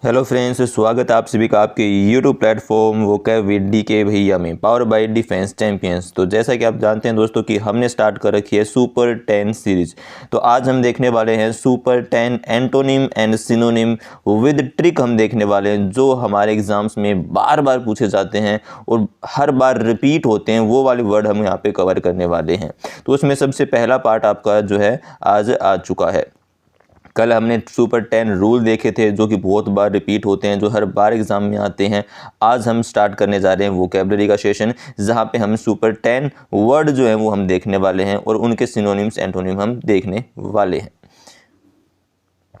Hello friends, स्वागत है आप सभी का आपके यूट्यूब प्लेटफॉर्म वोकैबुलरी के भैया में पावर बाय डिफेंस चैंपियंस। तो जैसा कि आप जानते हैं दोस्तों कि हमने स्टार्ट कर रखी है सुपर 10 सीरीज। तो आज हम देखने वाले हैं super 10 antonym and synonym with trick हम देखने वाले हैं, जो हमारे एग्जाम्स में बार बार पूछे जाते हैं और हर बार रिपीट होते हैं। वो वाले वर्ड हम यहाँ पे कवर करने वाले हैं। तो उसमें सबसे पहला पार्ट आपका जो है आज आ चुका है। कल हमने सुपर 10 रूल देखे थे जो कि बहुत बार रिपीट होते हैं, जो हर बार एग्जाम में आते हैं। आज हम स्टार्ट करने जा रहे हैं वोकैबुलरी का सेशन, जहां पे हम सुपर 10 वर्ड जो है वो हम देखने वाले हैं और उनके सिनोनिम्स एंटोनिम हम देखने वाले हैं।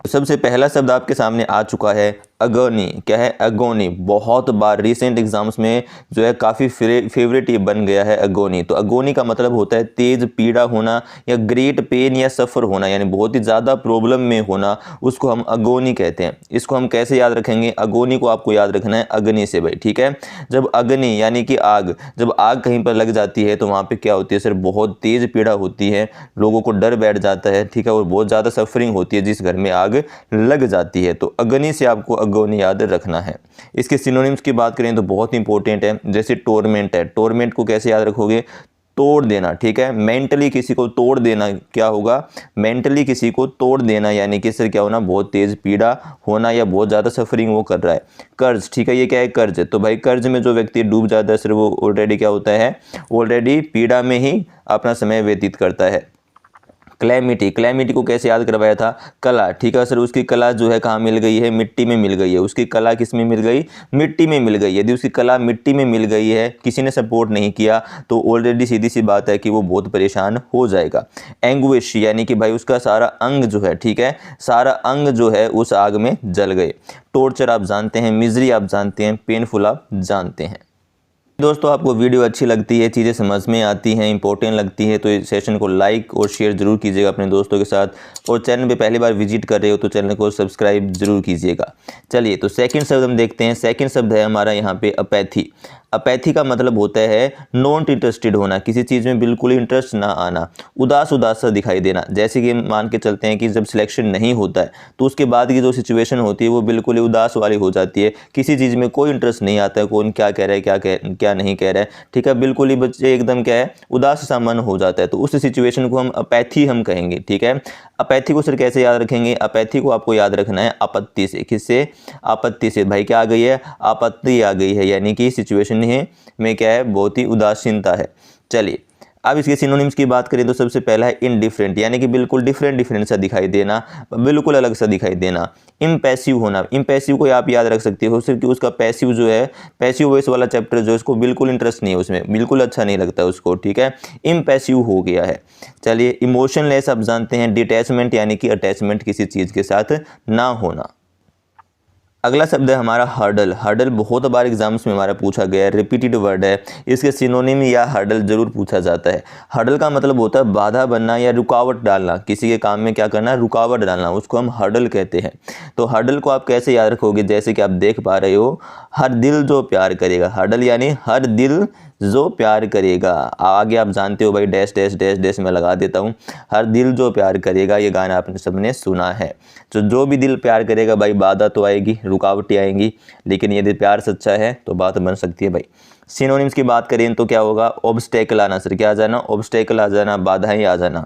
सबसे पहला शब्द आपके सामने आ चुका है अगोनी। क्या है? अगोनी। बहुत बार रिसेंट एग्जाम्स में जो है काफ़ी फेवरेट ये बन गया है अगोनी। तो अगोनी का मतलब होता है तेज पीड़ा होना या ग्रेट पेन या सफ़र होना, यानी बहुत ही ज़्यादा प्रॉब्लम में होना, उसको हम अगोनी कहते हैं। इसको हम कैसे याद रखेंगे? अगोनी को आपको याद रखना है अग्नि से भाई, ठीक है। जब अग्नि यानी कि आग, जब आग कहीं पर लग जाती है तो वहाँ पर क्या होती है सर? बहुत तेज़ पीड़ा होती है, लोगों को डर बैठ जाता है, ठीक है, और बहुत ज़्यादा सफरिंग होती है जिस घर में आग लग जाती है। तो अग्नि से आपको अगोनी याद रखना है। इसके सिनोनिम्स की बात करें तो बहुत इंपॉर्टेंट है, जैसे टोरमेंट है। टोरमेंट को कैसे याद रखोगे? तोड़ देना, ठीक है। मेंटली किसी को तोड़ देना क्या होगा? मेंटली किसी को तोड़ देना यानी कि सर क्या होना? बहुत तेज पीड़ा होना या बहुत ज़्यादा सफरिंग वो कर रहा है। कर्ज, ठीक है, ये क्या है? कर्ज। तो भाई कर्ज में जो व्यक्ति डूब जाता है सर, वो ऑलरेडी क्या होता है? ऑलरेडी पीड़ा में ही अपना समय व्यतीत करता है। क्लैमिटी, क्लैमिटी को कैसे याद करवाया था? कला, ठीक है सर। उसकी कला जो है कहाँ मिल गई है? मिट्टी में मिल गई है। उसकी कला किस में मिल गई? मिट्टी में मिल गई। यदि उसकी कला मिट्टी में मिल गई है, किसी ने सपोर्ट नहीं किया, तो ऑलरेडी सीधी सी बात है कि वो बहुत परेशान हो जाएगा। एंग्विश यानी कि भाई उसका सारा अंग जो है, ठीक है, सारा अंग जो है उस आग में जल गए। टॉर्चर आप जानते हैं, मिजरी आप जानते हैं, पेनफुल आप जानते हैं। दोस्तों आपको वीडियो अच्छी लगती है, चीज़ें समझ में आती हैं, इंपॉर्टेंट लगती है, तो इस सेशन को लाइक और शेयर जरूर कीजिएगा अपने दोस्तों के साथ। और चैनल पे पहली बार विजिट कर रहे हो तो चैनल को सब्सक्राइब जरूर कीजिएगा। चलिए, तो सेकंड शब्द हम देखते हैं। सेकंड शब्द है हमारा यहाँ पे अपैथी। अपैथी का मतलब होता है नॉट इंटरेस्टेड होना, किसी चीज़ में बिल्कुल इंटरेस्ट ना आना, उदास उदास सा दिखाई देना। जैसे कि मान के चलते हैं कि जब सिलेक्शन नहीं होता है तो उसके बाद की जो सिचुएशन होती है वो बिल्कुल ही उदास वाली हो जाती है। किसी चीज़ में कोई इंटरेस्ट नहीं आता है, कौन क्या कह रहा है, क्या नहीं कह रहा है, ठीक है, बिल्कुल ही बच्चे एकदम क्या है? उदास सा मन हो जाता है। तो उस सिचुएशन को हम अपैथी हम कहेंगे, ठीक है। अपैथी को सर कैसे याद रखेंगे? अपैथी को आपको याद रखना है आपत्ति से। किससे? आपत्ति से। भाई क्या आ गई है? आपत्ति आ गई है, यानी कि सिचुएशन में क्या है? बहुत ही उदासीनता है। चलिए, अब इसके सिनोनिम्स की बात करें तो सबसे पहला है इनडिफरेंट, यानी कि बिल्कुल डिफरेंट सा दिखाई देना, बिल्कुल अलग सा दिखाई देना। इम्पैसिव होना, इम्पैसिव को आप याद रख सकते हो सिर्फ कि उसका पैसिव जो है, पैसिव वॉइस वाला चैप्टर जो है उसको बिल्कुल इंटरेस्ट नहीं है, उसमें बिल्कुल अच्छा नहीं लगता उसको, ठीक है, इम्पैसिव हो गया है। चलिए, इमोशनलेस आप जानते हैं, डिटैचमेंट यानी कि अटैचमेंट किसी चीज़ के साथ ना होना। अगला शब्द है हमारा हर्डल। हर्डल बहुत बार एग्जाम्स में हमारा पूछा गया है, रिपीटेड वर्ड है। इसके सिनोनिम या हर्डल जरूर पूछा जाता है। हर्डल का मतलब होता है बाधा बनना या रुकावट डालना, किसी के काम में क्या करना? रुकावट डालना, उसको हम हर्डल कहते हैं। तो हर्डल को आप कैसे याद रखोगे? जैसे कि आप देख पा रहे हो, हर दिल जो प्यार करेगा। हर्डल यानी हर दिल जो प्यार करेगा। आगे आप जानते हो भाई, डैश डैश डैश डैश मैं लगा देता हूँ। हर दिल जो प्यार करेगा, ये गाना आपने सबने सुना है। तो जो भी दिल प्यार करेगा भाई, बाधा तो आएगी, रुकावटें आएंगी, लेकिन यदि प्यार सच्चा है तो बात बन सकती है भाई। सिनोनिम्स की बात करें तो क्या होगा? ऑब्स्टेकल आना सर, क्या आ जाना? ऑब्स्टेकल आ जाना, बाधाएं आ जाना।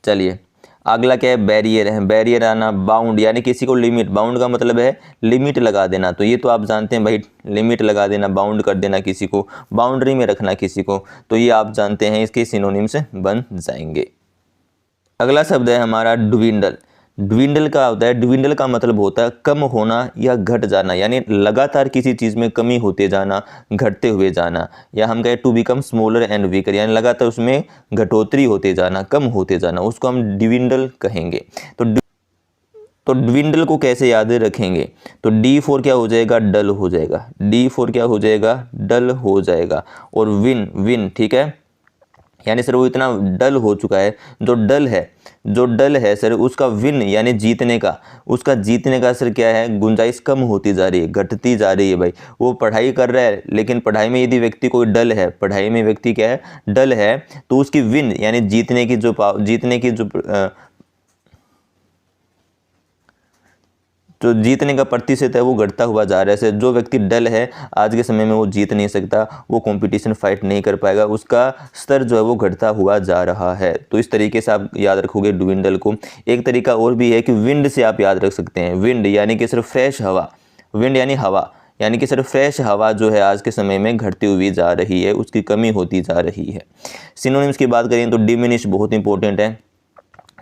चलिए, अगला क्या है? बैरियर है। बैरियर आना। बाउंड यानी किसी को लिमिट, बाउंड का मतलब है लिमिट लगा देना, तो ये तो आप जानते हैं भाई, लिमिट लगा देना, बाउंड कर देना किसी को, बाउंड्री में रखना किसी को, तो ये आप जानते हैं, इसके सिनोनिम्स बन जाएंगे। अगला शब्द है हमारा ड्विंडल। ड्विंडल का होता है, ड्विंडल का मतलब होता है कम होना या घट जाना, यानी लगातार किसी चीज़ में कमी होते जाना, घटते हुए जाना, या हम कहें to become smaller and weaker, यानी लगातार उसमें घटोतरी होते जाना, कम होते जाना, उसको हम ड्विंडल कहेंगे। तो ड्विंडल को कैसे याद रखेंगे? तो डी फोर क्या हो जाएगा? डल हो जाएगा। डी फोर क्या हो जाएगा? डल हो जाएगा। और विन, विन, ठीक है, यानी सर वो इतना डल हो चुका है, जो डल है सर उसका विन यानी जीतने का, उसका जीतने का सर क्या है? गुंजाइश कम होती जा रही है, घटती जा रही है भाई। वो पढ़ाई कर रहा है, लेकिन पढ़ाई में यदि व्यक्ति कोई डल है, पढ़ाई में व्यक्ति क्या है? डल है, तो उसकी विन यानी जीतने की जो जो जीतने का प्रतिशत है वो घटता हुआ जा रहा है। जो व्यक्ति डल है आज के समय में वो जीत नहीं सकता, वो कंपटीशन फाइट नहीं कर पाएगा, उसका स्तर जो है वो घटता हुआ जा रहा है। तो इस तरीके से आप याद रखोगे ड्विंडल को। एक तरीका और भी है कि विंड से आप याद रख सकते हैं। विंड यानी कि सिर्फ फ्रेश हवा, विंड यानी हवा, यानी कि सिर्फ फ्रेश हवा जो है आज के समय में घटती हुई जा रही है, उसकी कमी होती जा रही है। सिनोनिम्स की बात करें तो डिमिनिश बहुत इंपॉर्टेंट है।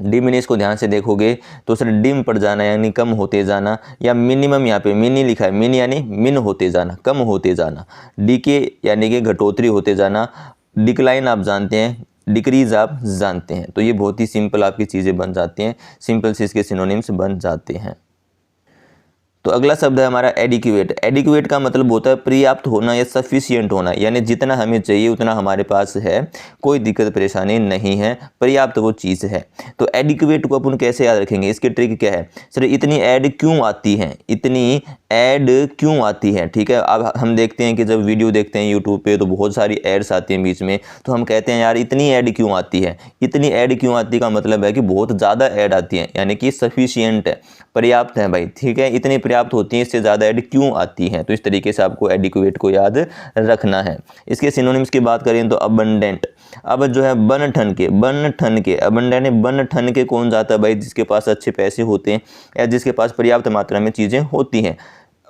डिमिनिश को ध्यान से देखोगे तो सर डिम पड़ जाना यानी कम होते जाना, या मिनिमम, यहाँ पे मिनी लिखा है, मिनी यानी मिन होते जाना, कम होते जाना। डीके यानी कि घटोतरी होते जाना। डिक्लाइन आप जानते हैं, डिक्रीज आप जानते हैं। तो ये बहुत ही सिंपल आपकी चीज़ें बन जाती हैं, सिंपल से इसके सिनोनिम्स बन जाते हैं। तो अगला शब्द है हमारा एडिक्वेट। एडिक्वेट का मतलब होता है पर्याप्त होना या सफिशिएंट होना, यानी जितना हमें चाहिए उतना हमारे पास है, कोई दिक्कत परेशानी नहीं है, पर्याप्त वो चीज़ है। तो एडिक्वेट को अपन कैसे याद रखेंगे, इसकी ट्रिक क्या है सर, इतनी ऐड क्यों आती है, इतनी ऐड क्यों आती है। ठीक है, अब हम देखते हैं कि जब वीडियो देखते हैं यूट्यूब पे तो बहुत सारी एड्स आती हैं बीच में, तो हम कहते हैं यार इतनी ऐड क्यों आती है। इतनी ऐड क्यों आती का मतलब है कि बहुत ज़्यादा ऐड आती है, यानी कि सफिशिएंट है, पर्याप्त है भाई। ठीक है, इतनी पर्याप्त होती है, इससे ज़्यादा ऐड क्यों आती है। तो इस तरीके से आपको एडिक्वेट को याद रखना है। इसके सिनोनिम्स की बात करें तो अबंडेंट। अब जो है बन ठन के अबंडेंट, बन ठन के कौन जाता है भाई, जिसके पास अच्छे पैसे होते हैं या जिसके पास पर्याप्त मात्रा में चीज़ें होती हैं,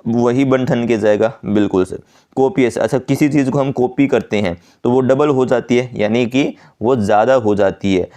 वही बन ठन के जाएगा। बिल्कुल सर। कॉपियस, अच्छा किसी चीज़ को हम कॉपी करते हैं तो वो डबल हो जाती है, यानी कि वो ज़्यादा हो जाती है।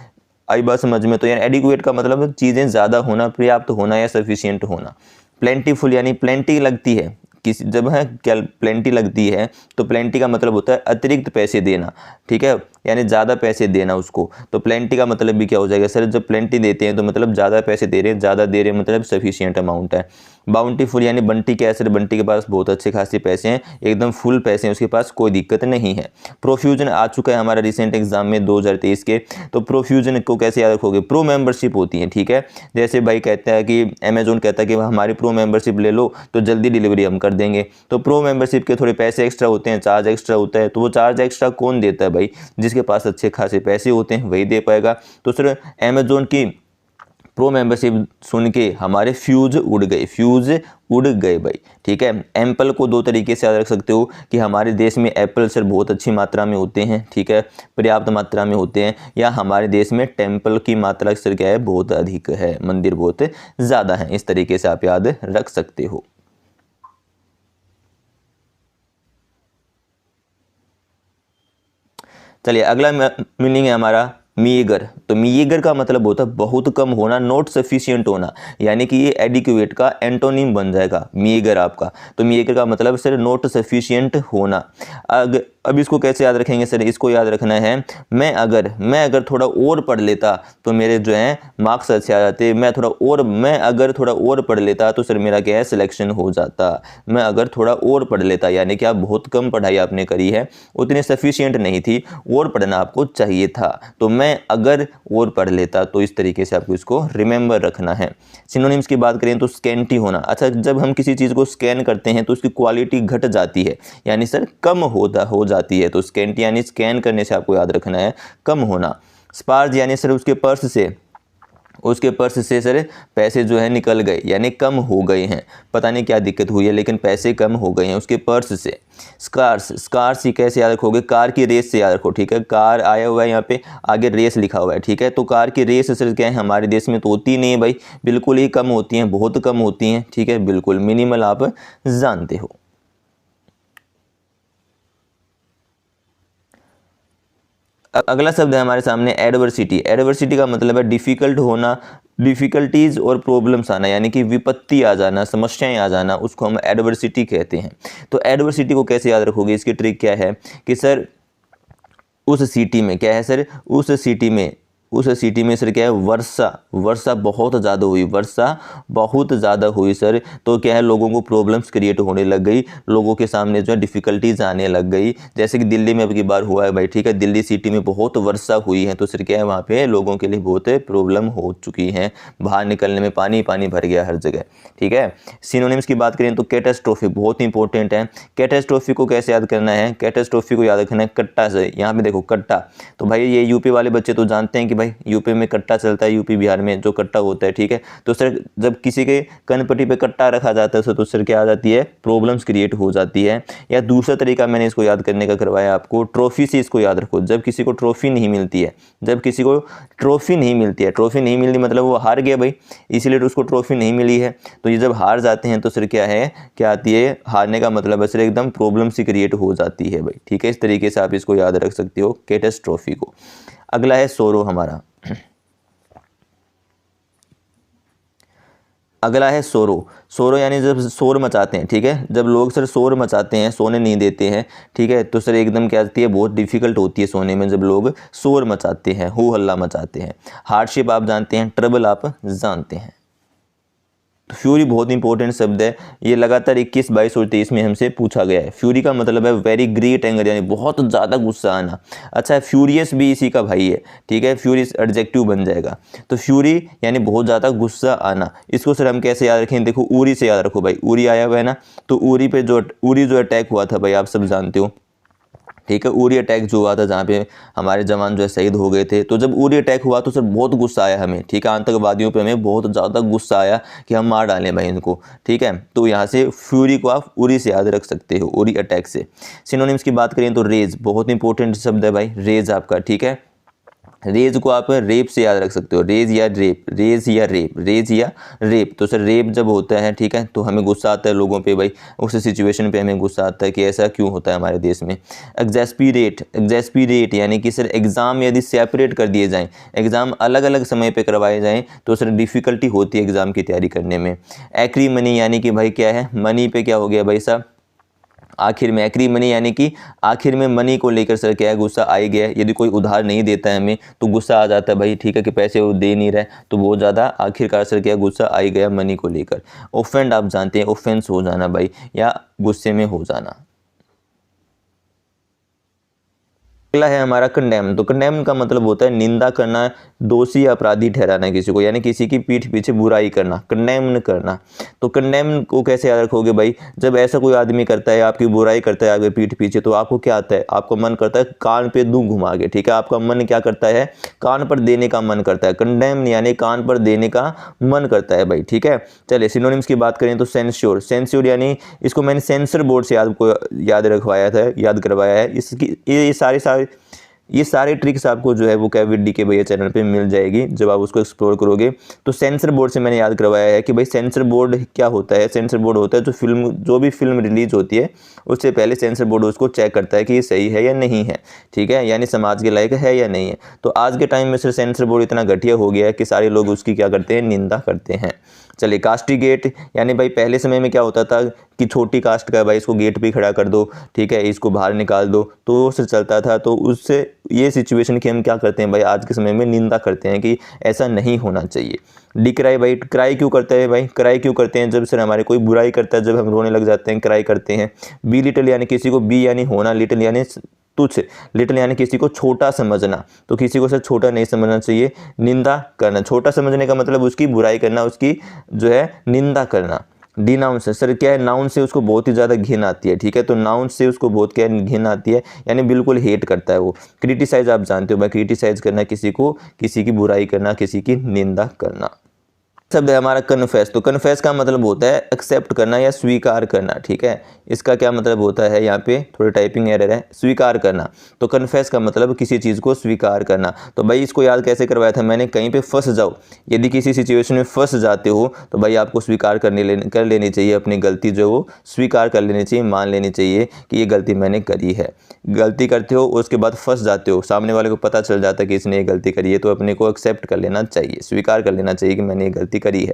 आई बात समझ में। तो यानी एडिक्वेट का मतलब चीज़ें ज़्यादा होना, पर्याप्त होना या सफिशिएंट होना। प्लेंटीफुल यानी प्लेंटी लगती है, किसी जब है क्या प्लेंटी लगती है तो प्लेंटी का मतलब होता है अतिरिक्त पैसे देना। ठीक है, यानी ज़्यादा पैसे देना उसको। तो प्लेंटी का मतलब भी क्या हो जाएगा सर, जब प्लेंटी देते हैं तो मतलब ज़्यादा पैसे दे रहे हैं, ज़्यादा दे रहे हैं मतलब सफिशिएंट अमाउंट है। बाउंटीफुल यानी बंटी क्या है सर, बंटी के पास बहुत अच्छे खासे पैसे हैं, एकदम फुल पैसे हैं, उसके पास कोई दिक्कत नहीं है। प्रोफ्यूजन आ चुका है हमारा रिसेंट एग्जाम में 2023 के। तो प्रोफ्यूजन को कैसे याद रखोगे, प्रो मेंबरशिप होती है। ठीक है, जैसे भाई कहता है कि अमेजोन कहता है कि हमारी प्रो मेंबरशिप ले लो तो जल्दी डिलीवरी हम कर देंगे। तो प्रो मेंबरशिप के थोड़े पैसे एक्स्ट्रा होते हैं, चार्ज एक्स्ट्रा होता है। तो वो चार्ज एक्स्ट्रा कौन देता है भाई, जिसके पास अच्छे खासे पैसे होते हैं वही दे पाएगा। तो सर अमेजोन की प्रो मेंबरशिप सुन के हमारे फ्यूज उड़ गए भाई। ठीक है, एप्पल को दो तरीके से याद रख सकते हो कि हमारे देश में एप्पल सर बहुत अच्छी मात्रा में होते हैं, ठीक है, पर्याप्त मात्रा में होते हैं, या हमारे देश में टेम्पल की मात्रा सर क्या है, बहुत अधिक है, मंदिर बहुत ज़्यादा है। इस तरीके से आप याद रख सकते हो। चलिए अगला मीनिंग है हमारा मीगर। तो मीगर का मतलब होता है बहुत कम होना, नॉट सफिशिएंट होना, यानी कि ये एडिक्वेट का एंटोनिम बन जाएगा मीगर आपका। तो मीगर का मतलब सर नॉट सफिशिएंट होना। अब इसको कैसे याद रखेंगे सर, इसको याद रखना है मैं अगर थोड़ा और पढ़ लेता तो मेरे जो है मार्क्स अच्छे आ जाते, मैं अगर थोड़ा और पढ़ लेता तो सर मेरा क्या है सिलेक्शन हो जाता। मैं अगर थोड़ा और पढ़ लेता यानी कि आप बहुत कम पढ़ाई आपने करी है, उतनी सफिशिएंट नहीं थी, और पढ़ना आपको चाहिए था। तो मैं अगर और पढ़ लेता, तो इस तरीके से आपको इसको रिमेंबर रखना है। सिनोनिम्स की बात करें तो स्कैंटी होना। अच्छा, जब हम किसी चीज़ को स्कैन करते हैं तो उसकी क्वालिटी घट जाती है, यानी सर कम हो जाती है। तो स्कैंटी यानी स्कैन करने से आपको याद रखना है कम होना। स्पार्ज यानी सर उसके पर्स से सर पैसे जो है निकल गए, यानी कम हो गए हैं, पता नहीं क्या दिक्कत हुई है लेकिन पैसे कम हो गए हैं उसके पर्स से। स्कार्स ही कैसे याद रखोगे, कार की रेस से याद रखो। ठीक है, कार आया हुआ है यहाँ पे, आगे रेस लिखा हुआ है। ठीक है, तो कार की रेस सर क्या है हमारे देश में तो होती नहीं है भाई, बिल्कुल ही कम होती हैं, बहुत कम होती हैं। ठीक है, बिल्कुल मिनिमल आप जानते हो। अगला शब्द है हमारे सामने एडवर्सिटी। एडवर्सिटी का मतलब है डिफ़िकल्ट होना, डिफ़िकल्टीज और प्रॉब्लम्स आना, यानी कि विपत्ति आ जाना, समस्याएं आ जाना, उसको हम एडवर्सिटी कहते हैं। तो एडवर्सिटी को कैसे याद रखोगे, इसकी ट्रिक क्या है कि सर उस सिटी में क्या है सर, उस सिटी में सर क्या है वर्षा बहुत ज़्यादा हुई सर, तो क्या है लोगों को प्रॉब्लम्स क्रिएट होने लग गई, लोगों के सामने जो है डिफ़िकल्टीज आने लग गई। जैसे कि दिल्ली में अब की बार हुआ है भाई। ठीक है, दिल्ली सिटी में बहुत वर्षा हुई है, तो सर क्या है वहाँ पे लोगों के लिए बहुत प्रॉब्लम हो चुकी हैं, बाहर निकलने में पानी भर गया हर जगह। ठीक है, सिनोनिम्स की बात करें तो कैटास्ट्रोफे बहुत इंपॉर्टेंट है। कैटास्ट्रोफे को कैसे याद करना है, कैटास्ट्रोफे को याद रखना है कट्टा से। यहाँ पे देखो कट्टा, तो भाई ये यूपी वाले बच्चे तो जानते हैं कि भाई, यूपी में कट्टा चलता है, यूपी बिहार में जो कट्टा होता है, ठीक है। तो सर जब किसी के कनपट्टी पे कट्टा रखा जाता है तो सर क्या आ जाती है, प्रॉब्लम्स क्रिएट हो जाती है। या दूसरा तरीका मैंने इसको याद करने का करवाया आपको, ट्रॉफी से इसको याद रखो। जब किसी को ट्रॉफी नहीं मिलती है, जब किसी को ट्रॉफी नहीं मिलती है, ट्रॉफी नहीं मिलती मतलब वो हार गया भाई, इसीलिए तो उसको ट्रॉफी नहीं मिली है। तो ये जब हार जाते हैं तो सर क्या है, क्या आती है, हारने का मतलब है सर एकदम प्रॉब्लम सी क्रिएट हो जाती है भाई, ठीक है। इस तरीके से आप इसको याद रख सकते हो, कैटास्ट्रॉफी को। अगला है सोरो हमारा, अगला है सोरो। सोरो यानी जब शोर मचाते हैं, ठीक है, जब लोग सर शोर मचाते हैं, सोने नहीं देते हैं, ठीक है, तो सर एकदम क्या आती है, बहुत डिफिकल्ट होती है सोने में जब लोग शोर मचाते हैं, हो हल्ला मचाते हैं। हार्डशिप आप जानते हैं, ट्रबल आप जानते हैं। तो फ्यूरी बहुत इंपॉर्टेंट शब्द है, ये लगातार 21, 22 और 23 में हमसे पूछा गया है। फ्यूरी का मतलब है वेरी ग्रेट एंगर, यानी बहुत ज़्यादा गुस्सा आना। अच्छा है, फ्यूरियस भी इसी का भाई है, ठीक है, फ्यूरियस एडजेक्टिव बन जाएगा। तो फ्यूरी यानी बहुत ज़्यादा गुस्सा आना। इसको सर हम कैसे याद रखें, देखो उरी से याद रखो भाई, उरी आया हुआ है ना, तो उरी जो अटैक हुआ था भाई, आप सब जानते हो, ठीक है। उरी अटैक जो हुआ था जहाँ पे हमारे जवान जो है शहीद हो गए थे, तो जब उरी अटैक हुआ तो सर बहुत गुस्सा आया हमें, ठीक है, आतंकवादियों पे हमें बहुत ज़्यादा गुस्सा आया कि हम मार डालें भाई इनको, ठीक है। तो यहाँ से फ्यूरी को आप उरी से याद रख सकते हो, उरी अटैक से। सिनोनिम्स की बात करें तो रेज बहुत इंपॉर्टेंट शब्द है भाई, रेज आपका, ठीक है। रेज को आप रेप से याद रख सकते हो, रेज या रेप, रेज या रेप, रेज या रेप। तो सर रेप जब होता है, ठीक है, तो हमें गुस्सा आता है लोगों पे भाई, उस सिचुएशन पे हमें गुस्सा आता है कि ऐसा क्यों होता है हमारे देश में। एग्जैस्पीरेट, एग्जैस्पीरेट यानी कि सर एग्ज़ाम यदि सेपरेट कर दिए जाएँ, एग्ज़ाम अलग अलग समय पे करवाए जाएँ तो सर डिफ़िकल्टी होती है एग्ज़ाम की तैयारी करने में। एक्रीमनी यानी कि भाई क्या है, मनी पे क्या हो गया भाई साहब, आखिर में एक्रीमनी यानी कि आखिर में मनी को लेकर सर क्या है, गुस्सा आ ही गया है। यदि कोई उधार नहीं देता है हमें तो गुस्सा आ जाता है भाई, ठीक है, कि पैसे वो दे नहीं रहे, तो बहुत ज़्यादा आखिरकार सर क्या गुस्सा आ ही गया मनी को लेकर। ऑफेंड आप जानते हैं, ऑफेंस हो जाना भाई, या गुस्से में हो जाना। अगला है हमारा कंडेम। तो कंडेम का मतलब होता है निंदा करना, दोषी या अपराधी ठहराना किसी को, यानी किसी की पीठ पीछे बुराई करना, कंडेम करना। तो कंडेम को कैसे याद रखोगे भाई, जब ऐसा कोई आदमी करता है, आपकी बुराई करता है आपके पीठ पीछे, तो आपको क्या आता है, आपको मन करता है कान पे दूं घुमा के, ठीक है, आपका मन क्या करता है, कान पर देने का मन करता है। कंडेम यानी कान पर देने का मन करता है भाई, ठीक है। चलिए सिनोनिम्स की बात करें तो सेंस्योर, सेंस्योर यानी इसको मैंने सेंसर बोर्ड से याद रखवाया था, याद करवाया है। इसकी ये सारे ट्रिक्स आपको जो है वो कैविडी के भैया चैनल पे मिल जाएगी जब आप उसको एक्सप्लोर करोगे। तो सेंसर बोर्ड से मैंने याद करवाया है कि भाई सेंसर बोर्ड क्या होता है। सेंसर बोर्ड होता है जो भी फिल्म रिलीज होती है उससे पहले सेंसर बोर्ड उसको चेक करता है कि ये सही है या नहीं है, ठीक है, यानी समाज के लायक है या नहीं है। तो आज के टाइम में सर सेंसर बोर्ड इतना घटिया हो गया है कि सारे लोग उसकी क्या करते हैं, निंदा करते हैं। चलिए कास्टिगेट यानी भाई पहले समय में क्या होता था कि छोटी कास्ट का भाई इसको गेट पे खड़ा कर दो, ठीक है, इसको बाहर निकाल दो, तो उससे चलता था। तो उससे ये सिचुएशन की हम क्या करते हैं भाई, आज के समय में निंदा करते हैं कि ऐसा नहीं होना चाहिए। डिक्राई भाई, क्राई क्यों करते हैं भाई, क्राई क्यों करते हैं, जब सर हमारे कोई बुराई करता है, जब हम रोने लग जाते हैं, क्राई करते हैं। बी लिटिल यानी किसी को, बी यानी होना, लिटिल यानी तुच्छ, लिटिल यानी किसी को छोटा समझना, तो किसी को सर छोटा नहीं समझना चाहिए। निंदा करना, छोटा समझने का मतलब उसकी बुराई करना, उसकी जो है निंदा करना। डिनाउंस सर क्या है, नाउन से उसको बहुत ही ज़्यादा घिन आती है, ठीक है, तो नाउन से उसको बहुत क्या घिन आती है, यानी बिल्कुल हेट करता है वो। क्रिटिसाइज आप जानते हो भाई, क्रिटिसाइज करना किसी को, किसी की बुराई करना, किसी की निंदा करना। शब्द है हमारा कन्फेस। तो कन्फेस का मतलब होता है एक्सेप्ट करना या स्वीकार करना, ठीक है। इसका क्या मतलब होता है, यहाँ पे थोड़ी टाइपिंग एरर है, स्वीकार करना। तो कन्फेस का मतलब किसी चीज़ को स्वीकार करना। तो भाई इसको याद कैसे करवाया था मैंने, कहीं पे फंस जाओ, यदि किसी सिचुएशन में फंस जाते हो तो भाई आपको स्वीकार कर लेनी चाहिए, अपनी गलती जो वो स्वीकार कर लेनी चाहिए, मान लेनी चाहिए कि ये गलती मैंने करी है। गलती करते हो उसके बाद फंस जाते हो, सामने वाले को पता चल जाता है कि इसने ये गलती करी है, तो अपने को एक्सेप्ट कर लेना चाहिए, स्वीकार कर लेना चाहिए कि मैंने ये गलती करी है।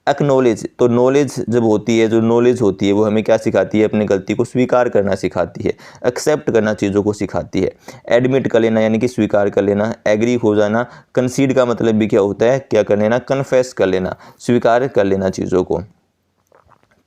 एक्नॉलेज, तो नॉलेज जब होती है, जो नॉलेज होती है वो हमें क्या सिखाती है, अपनी गलती को स्वीकार करना सिखाती है, एक्सेप्ट करना चीज़ों को सिखाती है। एडमिट कर लेना यानी कि स्वीकार कर लेना, एग्री हो जाना। कंसीड का मतलब भी क्या होता है, क्या कर लेना, कन्फेस कर लेना, स्वीकार कर लेना चीज़ों को।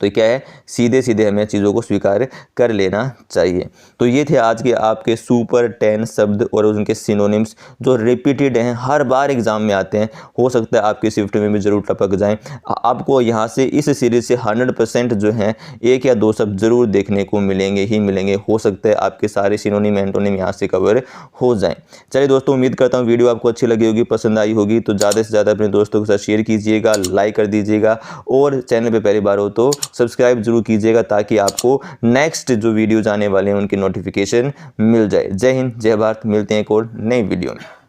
तो क्या है, सीधे सीधे हमें चीज़ों को स्वीकार कर लेना चाहिए। तो ये थे आज के आपके सुपर 10 शब्द और उनके सिनोनिम्स जो रिपीटेड हैं, हर बार एग्जाम में आते हैं। हो सकता है आपकी शिफ्ट में भी ज़रूर टपक जाएं। आपको यहाँ से इस सीरीज़ से 100% जो हैं 1 या 2 शब्द ज़रूर देखने को मिलेंगे ही मिलेंगे। हो सकता है आपके सारे सिनोनिम एंटोनिम यहाँ से कवर हो जाएँ। चलिए दोस्तों, उम्मीद करता हूँ वीडियो आपको अच्छी लगी होगी, पसंद आई होगी। तो ज़्यादा से ज़्यादा अपने दोस्तों के साथ शेयर कीजिएगा, लाइक कर दीजिएगा और चैनल पे पहली बार हो तो सब्सक्राइब जरूर कीजिएगा ताकि आपको नेक्स्ट जो वीडियोज आने वाले हैं उनकी नोटिफिकेशन मिल जाए। जय हिंद, जय भारत। मिलते हैं एक और नई वीडियो में।